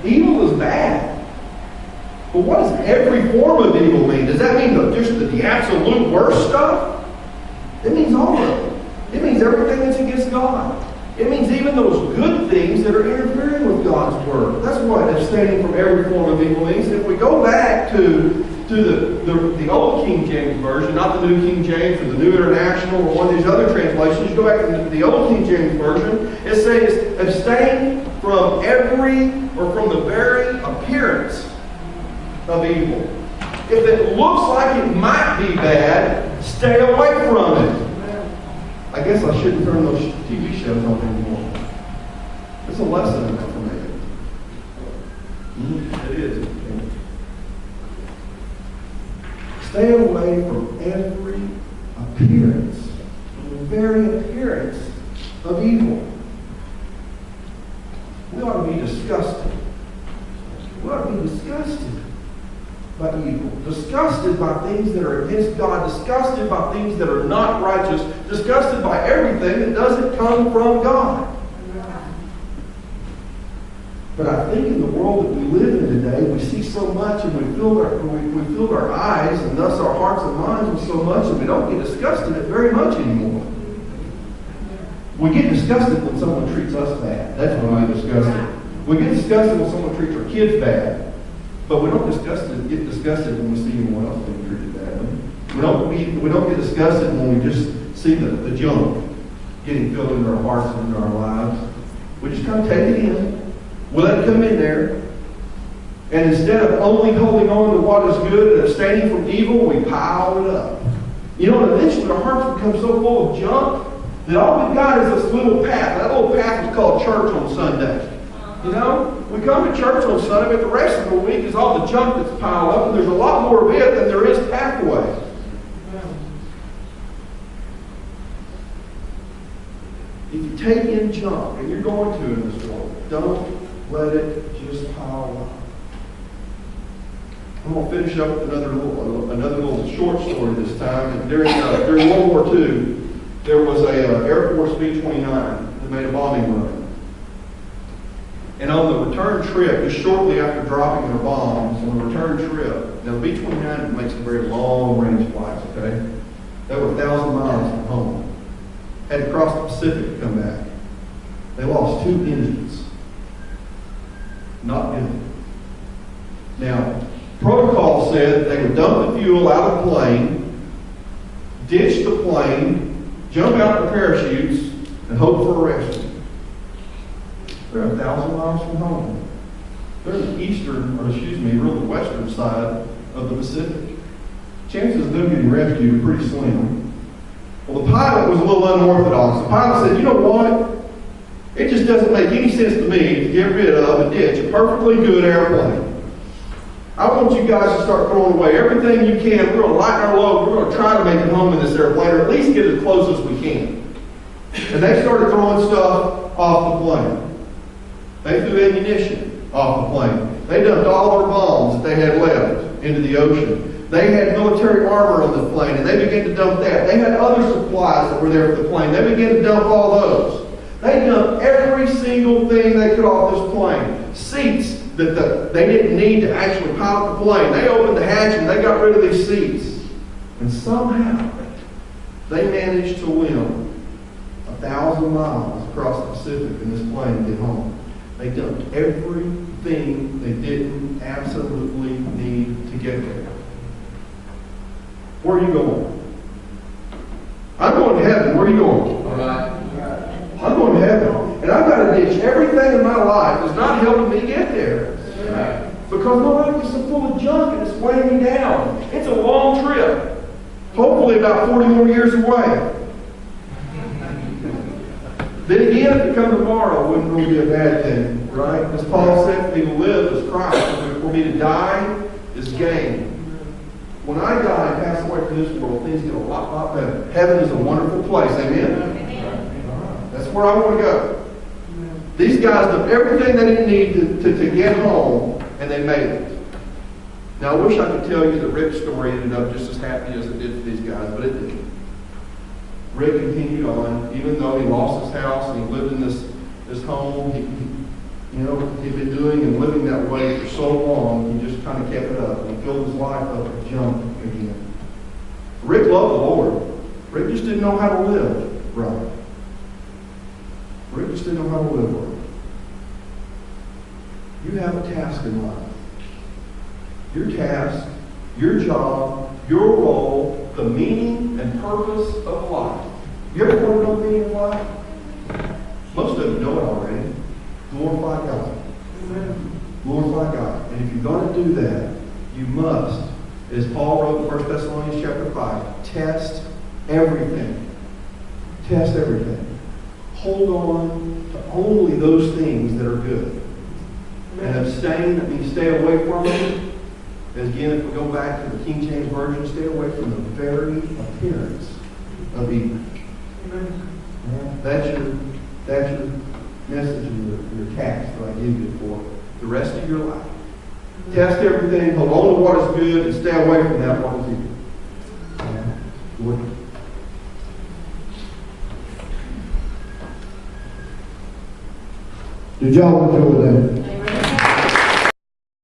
Evil is bad. But what does every form of evil mean? Does that mean just the absolute worst stuff? It means all of it. It means everything that's against God. It means even those good things that are interfering with God's Word. That's what abstaining from every form of evil means. If we go back to the old King James Version, not the New King James or the New International or one of these other translations, you go back to the old King James Version, it says, abstain from the very appearance of evil. If it looks like it might be bad, stay away from it. I guess I shouldn't turn those TV shows on anymore. It's a lesson in that for me. It is. Stay away from every appearance, the very appearance of evil. We ought to be disgusted. We ought to be disgusted by evil, disgusted by things that are against God, disgusted by things that are not righteous, disgusted by everything that doesn't come from God. But I think in the world that we live in today, we see so much and we fill our eyes and thus our hearts and minds with so much and we don't get disgusted very much anymore. We get disgusted when someone treats us bad. That's when we get disgusted. We get disgusted when someone treats our kids bad. But we don't get disgusted when we see anyone else being treated badly. We don't get disgusted when we just see the junk getting filled into our hearts and into our lives. We just kind of take it in. We let it come in there. And instead of only holding on to what is good and abstaining from evil, we pile it up. You know, and eventually our hearts become so full of junk that all we've got is this little path. That little path is called church on Sunday. You know, we come to church on Sunday, but the rest of the week is all the junk that's piled up, and there's a lot more of it than there is pathway. If you take in junk, and you're going to in this world, don't let it just pile up. I'm going to finish up with another little short story this time. And during World War II, there was a Air Force B-29 that made a bombing run. And on the return trip, just shortly after dropping their bombs, on the return trip, now the B-29 makes some very long-range flights, okay? They were 1,000 miles from home. Had to cross the Pacific to come back. They lost 2 engines. Not good. Now, protocol said they would dump the fuel out of the plane, ditch the plane, jump out with parachutes, and hope for a rescue. They're 1,000 miles from home. They're in the western side of the Pacific. Chances of them getting rescued are pretty slim. Well, the pilot was a little unorthodox. The pilot said, you know what? It just doesn't make any sense to me to get rid of and ditch a perfectly good airplane. I want you guys to start throwing away everything you can. We're going to lighten our load. We're going to try to make it home in this airplane, or at least get as close as we can. And they started throwing stuff off the plane. They threw ammunition off the plane. They dumped all their bombs that they had left into the ocean. They had military armor on the plane, and they began to dump that. They had other supplies that were there for the plane. They began to dump all those. They dumped every single thing they could off this plane. Seats that they didn't need to actually pilot the plane. They opened the hatch and they got rid of these seats. And somehow, they managed to win 1,000 miles across the Pacific in this plane to get home. They dumped everything they didn't absolutely need to get there. Where are you going? I'm going to heaven. Where are you going? All right. I'm going to heaven. And I've got to ditch everything in my life that's not helping me get there. Right. Because my life is so full of junk and it's weighing me down. It's a long trip. Hopefully about 40 more years away. Then again, if it come tomorrow, it wouldn't really be a bad thing, right? As Paul said, for me to live is Christ. For me to die is gain. When I die and pass away from this world, things get a lot better. Heaven is a wonderful place. Amen? That's where I want to go. These guys did everything they didn't need to get home, and they made it. Now, I wish I could tell you that Rick's story ended up just as happy as it did for these guys, but it didn't. Rick continued on, even though he lost his house and he lived in this home. He'd been doing and living that way for so long, he just kind of kept it up. And he filled his life up with junk again. Rick loved the Lord. Rick just didn't know how to live right. Rick just didn't know how to live right. You have a task in life. Your task, your job, your role, the meaning and purpose of life. You ever want to know the meaning of life? Most of you know it already. Glorify God. Amen. Glorify God. And if you're going to do that, you must, as Paul wrote in 1 Thessalonians chapter 5, test everything. Test everything. Hold on to only those things that are good. And abstain, that means stay away from them. Again, if we go back to the King James Version, stay away from the very appearance of evil. That's your message and your task that I give you for the rest of your life. Test everything, hold on to what is good, and stay away from that what is evil. Lord. Did y'all enjoy that?